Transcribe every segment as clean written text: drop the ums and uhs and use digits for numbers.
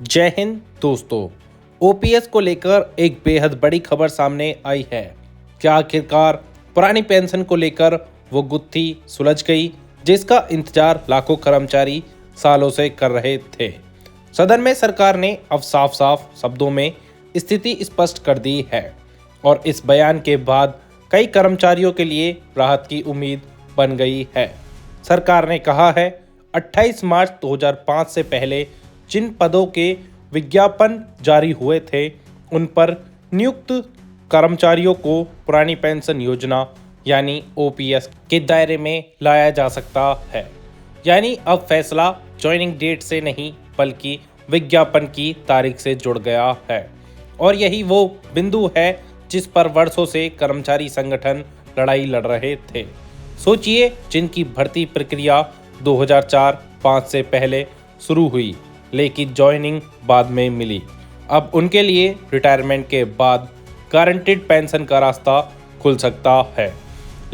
जय हिंद दोस्तों। ओपीएस को लेकर एक बेहद बड़ी खबर सामने आई है। क्या आखिरकार पुरानी पेंशन को लेकर वो गुत्थी सुलझ गई जिसका इंतजार लाखों कर्मचारी सालों से कर रहे थे। सदन में सरकार ने अब साफ साफ शब्दों में स्थिति स्पष्ट कर दी है और इस बयान के बाद कई कर्मचारियों के लिए राहत की उम्मीद बन गई है। सरकार ने कहा है 28 मार्च 2005 से पहले जिन पदों के विज्ञापन जारी हुए थे उन पर नियुक्त कर्मचारियों को पुरानी पेंशन योजना यानी ओपीएस के दायरे में लाया जा सकता है। यानी अब फैसला ज्वाइनिंग डेट से नहीं बल्कि विज्ञापन की तारीख से जुड़ गया है और यही वो बिंदु है जिस पर वर्षों से कर्मचारी संगठन लड़ाई लड़ रहे थे। सोचिए, जिनकी भर्ती प्रक्रिया 2004-05 से पहले शुरू हुई लेकिन ज्वाइनिंग बाद में मिली, अब उनके लिए रिटायरमेंट के बाद गारंटीड पेंशन का रास्ता खुल सकता है।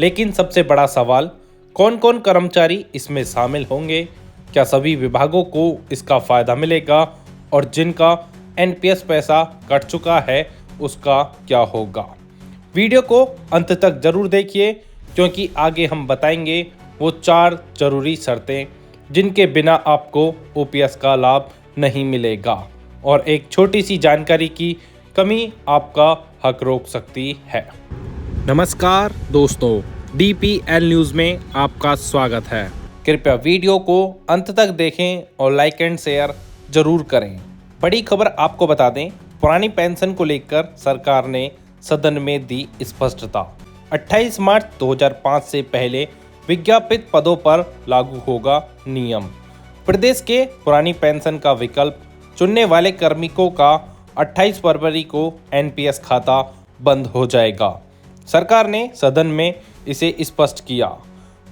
लेकिन सबसे बड़ा सवाल, कौन कौन कर्मचारी इसमें शामिल होंगे? क्या सभी विभागों को इसका फायदा मिलेगा? और जिनका एनपीएस पैसा कट चुका है उसका क्या होगा? वीडियो को अंत तक जरूर देखिए क्योंकि आगे हम बताएंगे वो 4 जरूरी शर्तें जिनके बिना आपको ओपीएस का लाभ नहीं मिलेगा और एक छोटी सी जानकारी की कमी आपका हक रोक सकती है। नमस्कार दोस्तों, डीपीएल न्यूज़ में आपका स्वागत है। कृपया वीडियो को अंत तक देखें और लाइक एंड शेयर जरूर करें। बड़ी खबर आपको बता दें, पुरानी पेंशन को लेकर सरकार ने सदन में दी स्पष्टता। 28 मार्च 2005 से पहले विज्ञापित पदों पर लागू होगा नियम। प्रदेश के पुरानी पेंशन का विकल्प चुनने वाले कार्मिकों का 28 फरवरी को एनपीएस खाता बंद हो जाएगा। सरकार ने सदन में इसे स्पष्ट किया।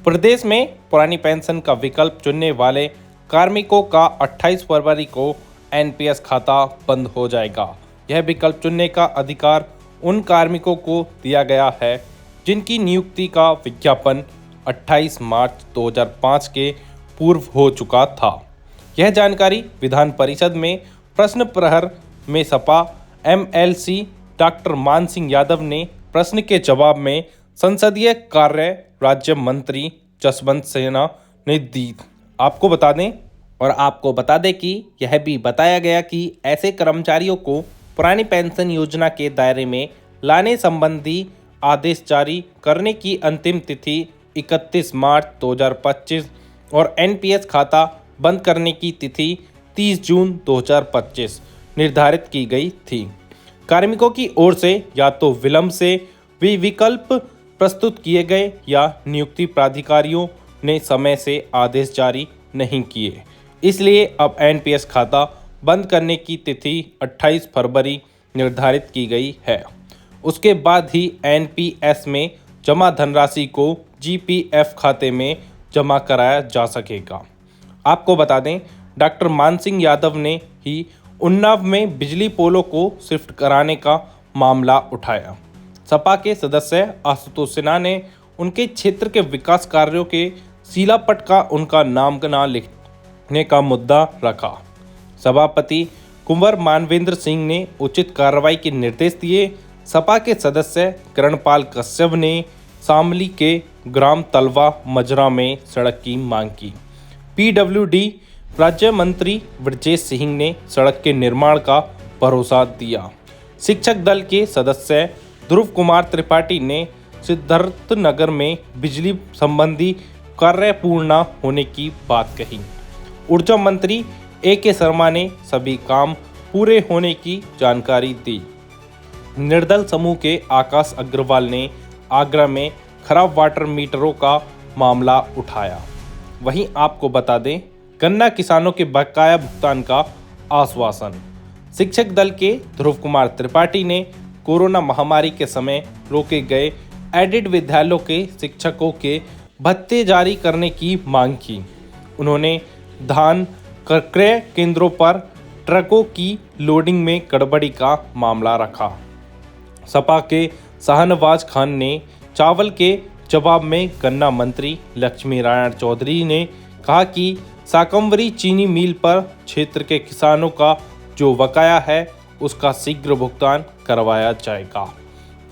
प्रदेश में पुरानी पेंशन का विकल्प चुनने वाले कार्मिकों का 28 फरवरी को एनपीएस खाता बंद हो जाएगा। यह विकल्प चुनने का अधिकार उन कार्मिकों को दिया गया है जिनकी नियुक्ति का विज्ञापन 28 मार्च 2005 के पूर्व हो चुका था। यह जानकारी विधान परिषद में प्रश्न प्रहर में सपा एमएलसी डॉक्टर मान सिंह यादव ने प्रश्न के जवाब में संसदीय कार्य राज्य मंत्री जसवंत सिन्हा ने दी। आपको बता दें कि यह भी बताया गया कि ऐसे कर्मचारियों को पुरानी पेंशन योजना के दायरे में लाने संबंधी आदेश जारी करने की अंतिम तिथि 31 मार्च 2025 और एनपीएस खाता बंद करने की तिथि 30 जून 2025 निर्धारित की गई थी। कार्मिकों की ओर से या तो विलंब से विकल्प प्रस्तुत किए गए या नियुक्ति प्राधिकारियों ने समय से आदेश जारी नहीं किए। इसलिए अब एनपीएस खाता बंद करने की तिथि 28 फरवरी निर्धारित की गई है। उसके बाद ही एनपीएस में जमा धनराशि को जीपीएफ खाते में जमा कराया जा सकेगा। आपको बता दें, डॉक्टर मान सिंह यादव ने ही उन्नाव में बिजली पोलों को शिफ्ट कराने का मामला उठाया। सपा के सदस्य आशुतोष सिन्हा ने उनके क्षेत्र के विकास कार्यों के शिलापट का उनका नाम ना लिखने का मुद्दा रखा। सभापति कुंवर मानवेंद्र सिंह ने उचित कार्रवाई के निर्देश दिए। सपा के सदस्य करणपाल कश्यप ने शामली के ग्राम तलवा मजरा में सड़क की मांग की। पीडब्ल्यूडी राज्य मंत्री ब्रजेश सिंह ने सड़क के निर्माण का भरोसा दिया। शिक्षक दल के सदस्य ध्रुव कुमार त्रिपाठी ने सिद्धार्थनगर में बिजली संबंधी कार्य पूर्ण न होने की बात कही। ऊर्जा मंत्री ए.के. शर्मा ने सभी काम पूरे होने की जानकारी दी। निर्दल समूह के आकाश अग्रवाल ने आगरा में खराब वाटर मीटरों का मामला उठाया। वहीं आपको बता दें, गन्ना किसानों के बकाया भुगतान का आश्वासन। शिक्षक दल के ध्रुव कुमार त्रिपाठी ने कोरोना महामारी के समय रोके गए एडेड विद्यालयों के शिक्षकों के भत्ते जारी करने की मांग की। उन्होंने धान क्रय केंद्रों पर ट्रकों की लोडिंग में गड़बड़ी का मामला रखा। सपा के शाहनवाज खान ने चावल के जवाब में गन्ना मंत्री लक्ष्मी नारायण चौधरी ने कहा कि शाकंभरी चीनी मिल पर क्षेत्र के किसानों का जो बकाया है उसका शीघ्र भुगतान करवाया जाएगा।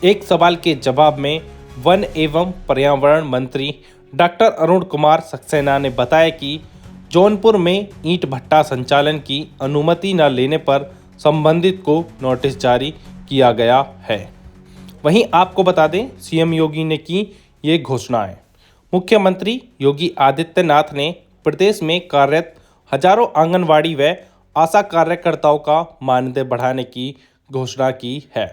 एक सवाल के जवाब में वन एवं पर्यावरण मंत्री डॉक्टर अरुण कुमार सक्सेना ने बताया कि जौनपुर में ईंट भट्टा संचालन की अनुमति न लेने पर संबंधित को नोटिस जारी किया गया है। वहीं आपको बता दें, सीएम योगी ने की ये घोषणाएं। मुख्यमंत्री योगी आदित्यनाथ ने प्रदेश में कार्यरत हजारों आंगनवाड़ी व आशा कार्यकर्ताओं का मानदेय बढ़ाने की घोषणा की है।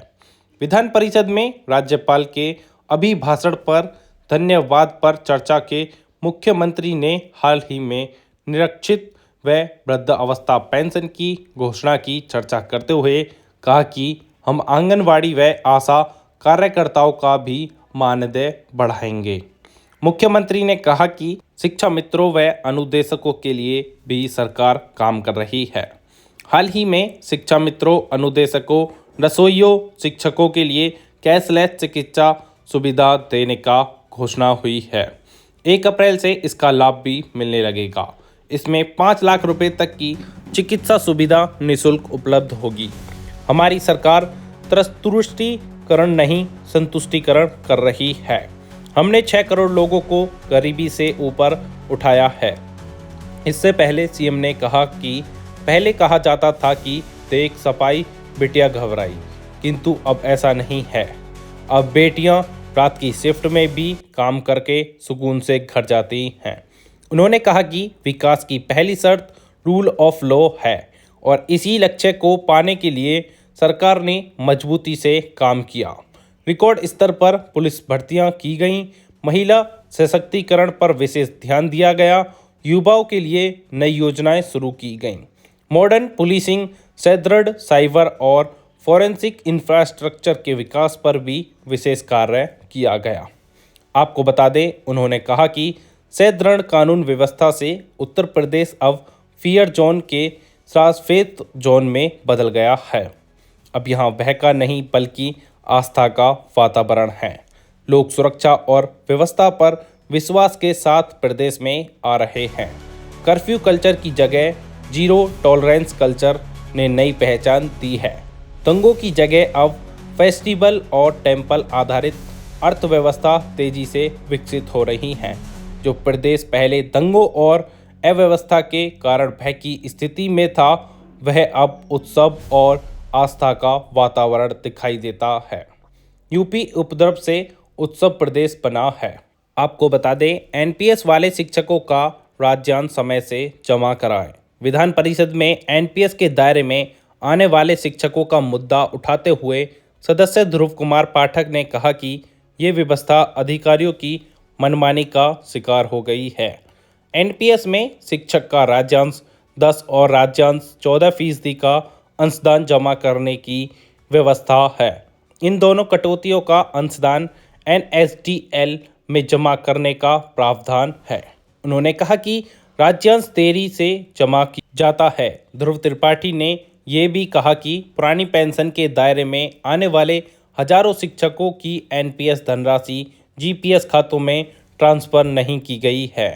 विधान परिषद में राज्यपाल के अभिभाषण पर धन्यवाद पर चर्चा के मुख्यमंत्री ने हाल ही में निरक्षित व वृद्धावस्था पेंशन की घोषणा की चर्चा करते हुए कहा कि हम आंगनवाड़ी व आशा कार्यकर्ताओं का भी मानदेय बढ़ाएंगे। मुख्यमंत्री ने कहा कि शिक्षा मित्रों व अनुदेशकों के लिए भी सरकार काम कर रही है। हाल ही में शिक्षा मित्रों, अनुदेशकों, रसोइयों, शिक्षकों के लिए कैशलेस चिकित्सा सुविधा देने का घोषणा हुई है। 1 अप्रैल से इसका लाभ भी मिलने लगेगा। इसमें 5 लाख रुपए तक की चिकित्सा सुविधा निःशुल्क उपलब्ध होगी। हमारी सरकार तुष्टिकरण नहीं, संतुष्टिकरण कर रही है। हमने 6 करोड़ लोगों को गरीबी से ऊपर उठाया है। इससे पहले सीएम ने कहा कि पहले कहा जाता था कि देख सफाई बिटिया घबराई, किंतु अब ऐसा नहीं है। अब बेटियां रात की शिफ्ट में भी काम करके सुकून से घर जाती हैं। उन्होंने कहा कि विकास की पहली शर्त रूल ऑफ लॉ है और इसी लक्ष्य को पाने के लिए सरकार ने मजबूती से काम किया। रिकॉर्ड स्तर पर पुलिस भर्तियां की गईं, महिला सशक्तिकरण पर विशेष ध्यान दिया गया, युवाओं के लिए नई योजनाएं शुरू की गईं, मॉडर्न पुलिसिंग, सुदृढ़ साइबर और फॉरेंसिक इंफ्रास्ट्रक्चर के विकास पर भी विशेष कार्य किया गया। आपको बता दें, उन्होंने कहा कि सुदृढ़ कानून व्यवस्था से उत्तर प्रदेश अब फियर जोन के सफेद जोन में बदल गया है। अब यहाँ भय का नहीं बल्कि आस्था का वातावरण है। लोग सुरक्षा और व्यवस्था पर विश्वास के साथ प्रदेश में आ रहे हैं। कर्फ्यू कल्चर की जगह जीरो टॉलरेंस कल्चर ने नई पहचान दी है। दंगों की जगह अब फेस्टिवल और टेम्पल आधारित अर्थव्यवस्था तेजी से विकसित हो रही हैं। जो प्रदेश पहले दंगों और अव्यवस्था के कारण भय की स्थिति में था, वह अब उत्सव और आस्था का वातावरण दिखाई देता है। यूपी उपद्रव से उत्सव प्रदेश बना है। आपको बता दें, एनपीएस वाले शिक्षकों का राज्यांश समय से जमा कराएं। विधान परिषद में एनपीएस के दायरे में आने वाले शिक्षकों का मुद्दा उठाते हुए सदस्य ध्रुव कुमार पाठक ने कहा कि ये व्यवस्था अधिकारियों की मनमानी का शिकार हो गई है। एनपीएस में शिक्षक का राज्यांश 10 और राज्यांश 14% का अंशदान जमा करने की व्यवस्था है। इन दोनों कटौतियों का अंशदान एनएसडीएल में जमा करने का प्रावधान है। उन्होंने कहा कि राज्यांश देरी से जमा किया जाता है। ध्रुव त्रिपाठी ने ये भी कहा कि पुरानी पेंशन के दायरे में आने वाले हजारों शिक्षकों की एनपीएस धनराशि जीपीएस खातों में ट्रांसफर नहीं की गई है।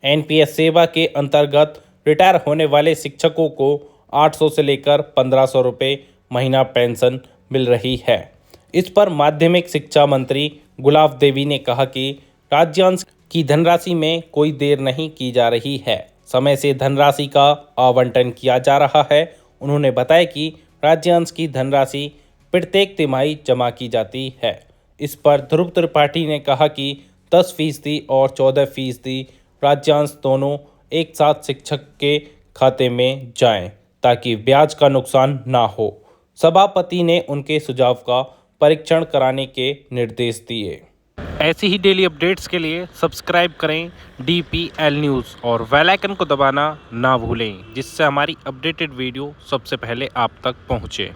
एनपीएस सेवा के अंतर्गत रिटायर होने वाले शिक्षकों को 800 से लेकर 1500 रुपये महीना पेंशन मिल रही है। इस पर माध्यमिक शिक्षा मंत्री गुलाब देवी ने कहा कि राज्यांश की धनराशि में कोई देर नहीं की जा रही है, समय से धनराशि का आवंटन किया जा रहा है। उन्होंने बताया कि राज्यांश की धनराशि प्रत्येक तिमाही जमा की जाती है। इस पर ध्रुव त्रिपाठी ने कहा कि 10% और 14% राज्यांश दोनों एक साथ शिक्षक के खाते में जाएं, ताकि ब्याज का नुकसान ना हो। सभापति ने उनके सुझाव का परीक्षण कराने के निर्देश दिए। ऐसी ही डेली अपडेट्स के लिए सब्सक्राइब करें DPL न्यूज़ और बेल आइकन को दबाना ना भूलें, जिससे हमारी अपडेटेड वीडियो सबसे पहले आप तक पहुँचे।